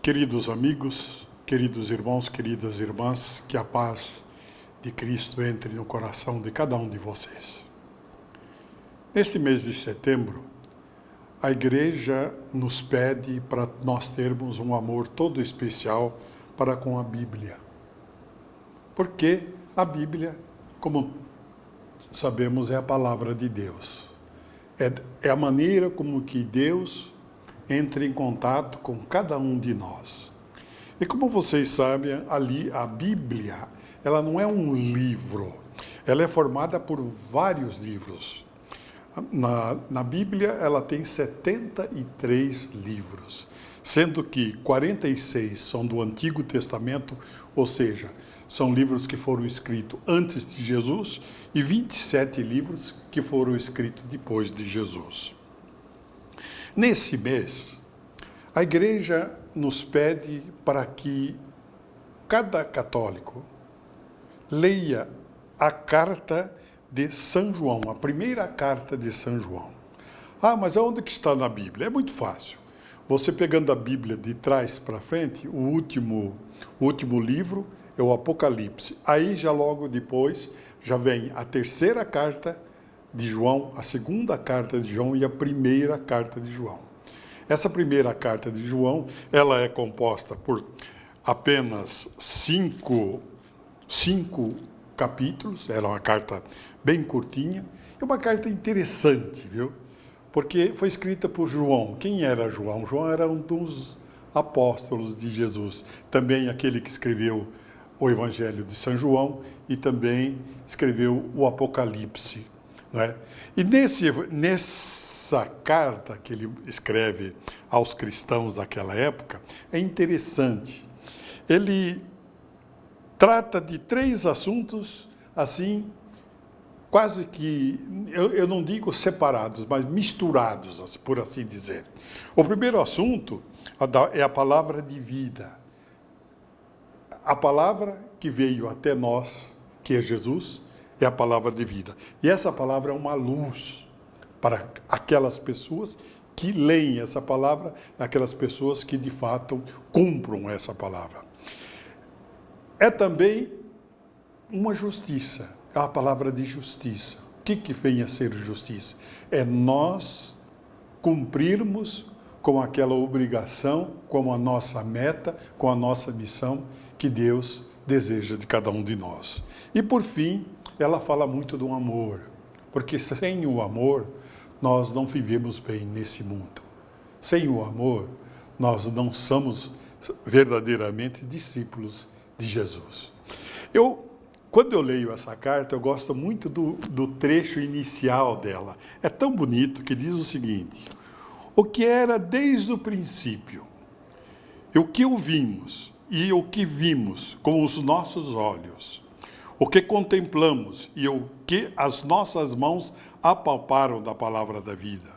Queridos amigos, queridos irmãos, queridas irmãs, que a paz de Cristo entre no coração de cada um de vocês. Neste mês de setembro, a igreja nos pede para nós termos um amor todo especial para com a Bíblia. Porque a Bíblia, como sabemos, é a palavra de Deus. É a maneira como que Deus entra em contato com cada um de nós. E como vocês sabem, ali a Bíblia, ela não é um livro, ela é formada por vários livros. Na Bíblia, ela tem 73 livros, sendo que 46 são do Antigo Testamento, ou seja, são livros que foram escritos antes de Jesus, e 27 livros que foram escritos depois de Jesus. Nesse mês, a igreja nos pede para que cada católico leia a carta de São João, a primeira carta de São João. Ah, mas aonde que está na Bíblia? É muito fácil. Você pegando a Bíblia de trás para frente, o último livro é o Apocalipse. Aí já logo depois já vem a terceira carta de João, a segunda carta de João e a primeira carta de João. Essa primeira carta de João, ela é composta por apenas cinco capítulos, ela é uma carta bem curtinha, é uma carta interessante, viu? Porque foi escrita por João. Quem era João? João era um dos apóstolos de Jesus, também aquele que escreveu o Evangelho de São João e também escreveu o Apocalipse, né? E nessa carta que ele escreve aos cristãos daquela época, é interessante. Ele trata de 3 assuntos, assim, quase que, eu não digo separados, mas misturados, por assim dizer. O primeiro assunto é a palavra de vida. A palavra que veio até nós, que é Jesus, é a palavra de vida. E essa palavra é uma luz para aquelas pessoas que leem essa palavra, aquelas pessoas que de fato cumpram essa palavra. É também uma justiça, é a palavra de justiça. O que vem a ser justiça? É nós cumprirmos com aquela obrigação, com a nossa meta, com a nossa missão que Deus deseja de cada um de nós. E por fim, ela fala muito do amor, porque sem o amor, nós não vivemos bem nesse mundo. Sem o amor, nós não somos verdadeiramente discípulos de Jesus. Quando eu leio essa carta, eu gosto muito do trecho inicial dela. É tão bonito que diz o seguinte: o que era desde o princípio, o que ouvimos e o que vimos com os nossos olhos, o que contemplamos e o que as nossas mãos apalparam da palavra da vida.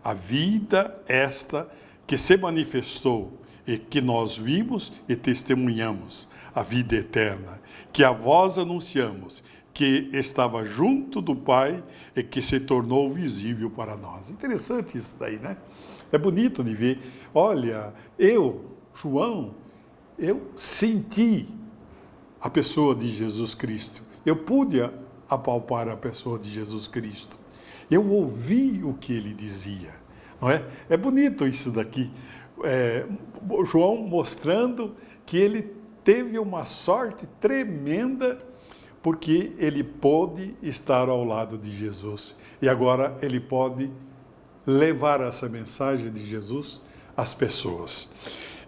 A vida esta que se manifestou e que nós vimos e testemunhamos, a vida eterna, que a vós anunciamos, que estava junto do Pai e que se tornou visível para nós. Interessante isso daí, né? É bonito de ver. Olha, João, eu senti a pessoa de Jesus Cristo. Eu pude apalpar a pessoa de Jesus Cristo. Eu ouvi o que ele dizia, não é? É bonito isso daqui. João mostrando que ele teve uma sorte tremenda porque ele pôde estar ao lado de Jesus. E agora ele pode levar essa mensagem de Jesus às pessoas.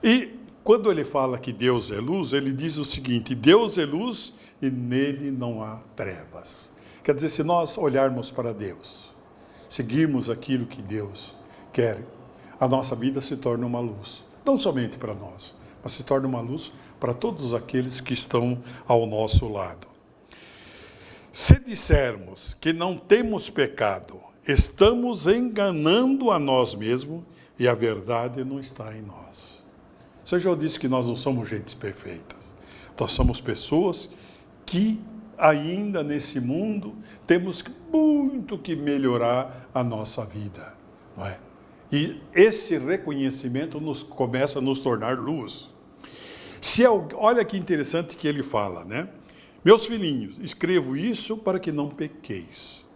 E quando ele fala que Deus é luz, ele diz o seguinte: Deus é luz e nele não há trevas. Quer dizer, se nós olharmos para Deus, seguirmos aquilo que Deus quer, a nossa vida se torna uma luz. Não somente para nós, mas se torna uma luz para todos aqueles que estão ao nosso lado. Se dissermos que não temos pecado, estamos enganando a nós mesmos e a verdade não está em nós. Você já disse que nós não somos gentes perfeitas. Nós somos pessoas que ainda nesse mundo temos muito que melhorar a nossa vida, não é? E esse reconhecimento começa a nos tornar luz. Olha que interessante que ele fala, né? Meus filhinhos, escrevo isso para que não pequeis.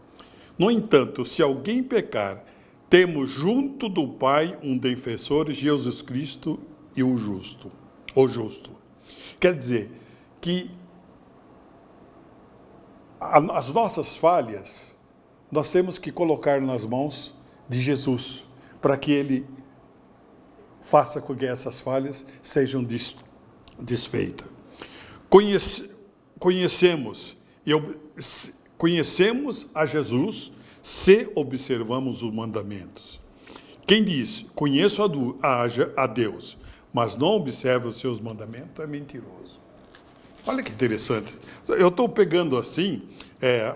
No entanto, se alguém pecar, temos junto do Pai um defensor, Jesus Cristo e o justo. Quer dizer que as nossas falhas, nós temos que colocar nas mãos de Jesus, para que Ele faça com que essas falhas sejam desfeitas. Conhecemos a Jesus se observamos os mandamentos. Quem diz, conheço a Deus, mas não observa os seus mandamentos, é mentiroso. Olha que interessante. Eu estou pegando assim,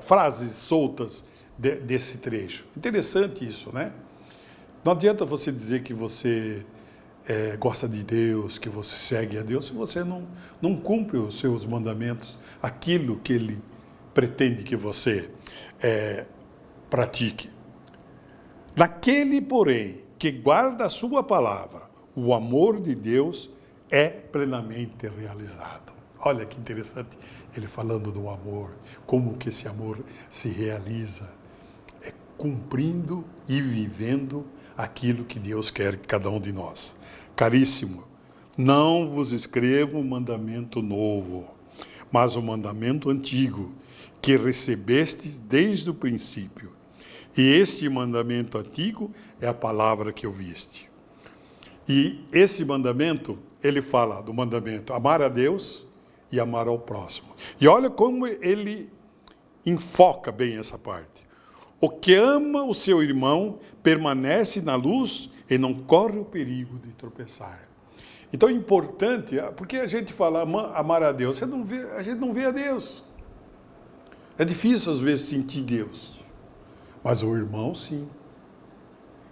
frases soltas desse trecho. Interessante isso, né? Não adianta você dizer que você gosta de Deus, que você segue a Deus, se você não cumpre os seus mandamentos, aquilo que Ele pretende que você pratique. Naquele, porém, que guarda a sua palavra, o amor de Deus é plenamente realizado. Olha que interessante ele falando do amor, como que esse amor se realiza, cumprindo e vivendo aquilo que Deus quer que cada um de nós. Caríssimo, não vos escrevo um mandamento novo, mas um mandamento antigo, que recebestes desde o princípio. E este mandamento antigo é a palavra que ouviste. E esse mandamento, ele fala do mandamento amar a Deus e amar ao próximo. E olha como ele enfoca bem essa parte. O que ama o seu irmão permanece na luz e não corre o perigo de tropeçar. Então é importante, porque a gente fala amar a Deus, a gente não vê a Deus. É difícil às vezes sentir Deus, mas o irmão sim.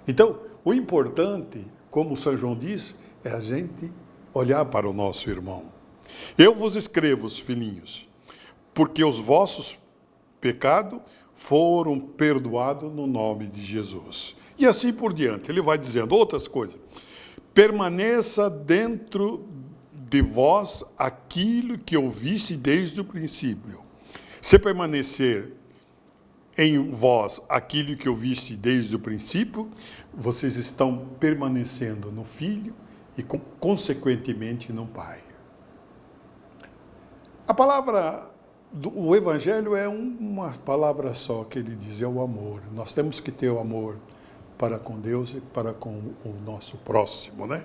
Então, o importante, como São João diz, é a gente olhar para o nosso irmão. Eu vos escrevo, filhinhos, porque os vossos pecados foram perdoados no nome de Jesus. E assim por diante. Ele vai dizendo outras coisas. Permaneça dentro de vós aquilo que ouviste desde o princípio. Se permanecer em vós aquilo que ouviste desde o princípio, vocês estão permanecendo no Filho e, consequentemente, no Pai. A palavra, o Evangelho é uma palavra só que ele diz, é o amor. Nós temos que ter o amor para com Deus e para com o nosso próximo, né?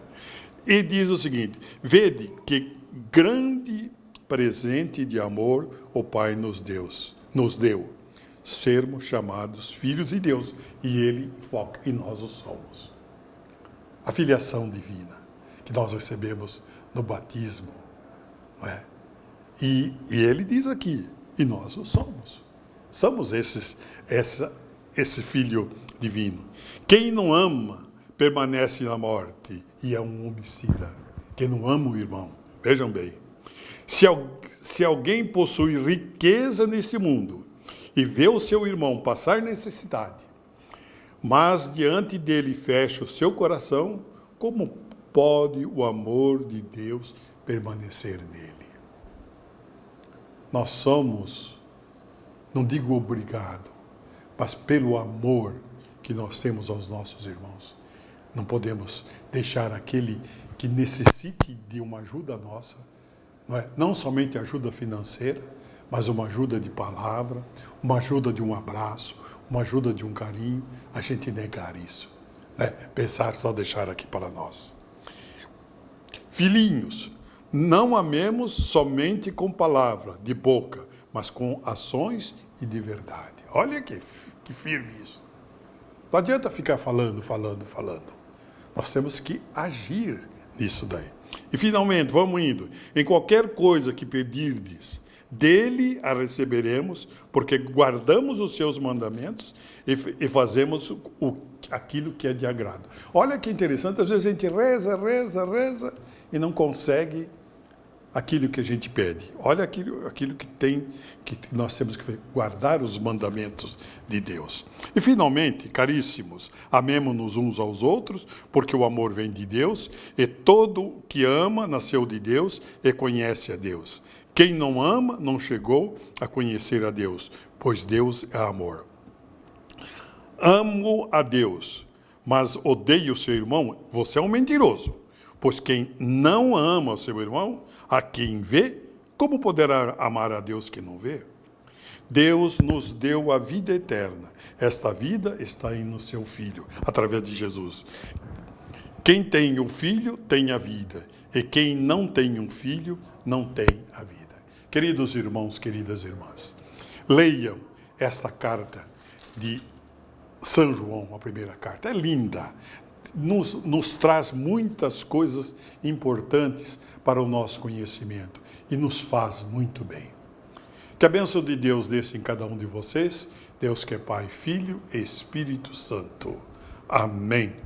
E diz o seguinte, vede que grande presente de amor o Pai nos deu, sermos chamados filhos de Deus, e Ele foca, e nós o somos. A filiação divina, que nós recebemos no batismo, não é? E Ele diz aqui, e nós o somos. Somos esse Filho divino. Quem não ama, permanece na morte, e é um homicida. Quem não ama o irmão, vejam bem, se alguém possui riqueza nesse mundo e vê o seu irmão passar necessidade, mas diante dele fecha o seu coração, como pode o amor de Deus permanecer nele? Nós somos, não digo obrigado, mas pelo amor que nós temos aos nossos irmãos, não podemos deixar aquele que necessite de uma ajuda nossa, não somente ajuda financeira, mas uma ajuda de palavra, uma ajuda de um abraço, uma ajuda de um carinho, a gente negar isso. Pensar só deixar aqui para nós. Filhinhos, não amemos somente com palavra, de boca, mas com ações e de verdade. Olha que firme isso. Não adianta ficar falando. Nós temos que agir nisso daí. E finalmente, vamos indo. Em qualquer coisa que pedirdes, dele a receberemos, porque guardamos os seus mandamentos e fazemos aquilo que é de agrado. Olha que interessante, às vezes a gente reza e não consegue aquilo que a gente pede. Olha aquilo que nós temos que guardar os mandamentos de Deus. E finalmente, caríssimos, amemo-nos uns aos outros, porque o amor vem de Deus, e todo que ama nasceu de Deus e conhece a Deus. Quem não ama não chegou a conhecer a Deus, pois Deus é amor. Amo a Deus, mas odeio o seu irmão, você é um mentiroso. Pois quem não ama o seu irmão, a quem vê, como poderá amar a Deus que não vê? Deus nos deu a vida eterna. Esta vida está no seu Filho, através de Jesus. Quem tem o Filho, tem a vida. E quem não tem um filho, não tem a vida. Queridos irmãos, queridas irmãs, leiam esta carta de São João, a primeira carta. É linda. Nos traz muitas coisas importantes para o nosso conhecimento e nos faz muito bem. Que a bênção de Deus desça em cada um de vocês, Deus que é Pai, Filho e Espírito Santo. Amém.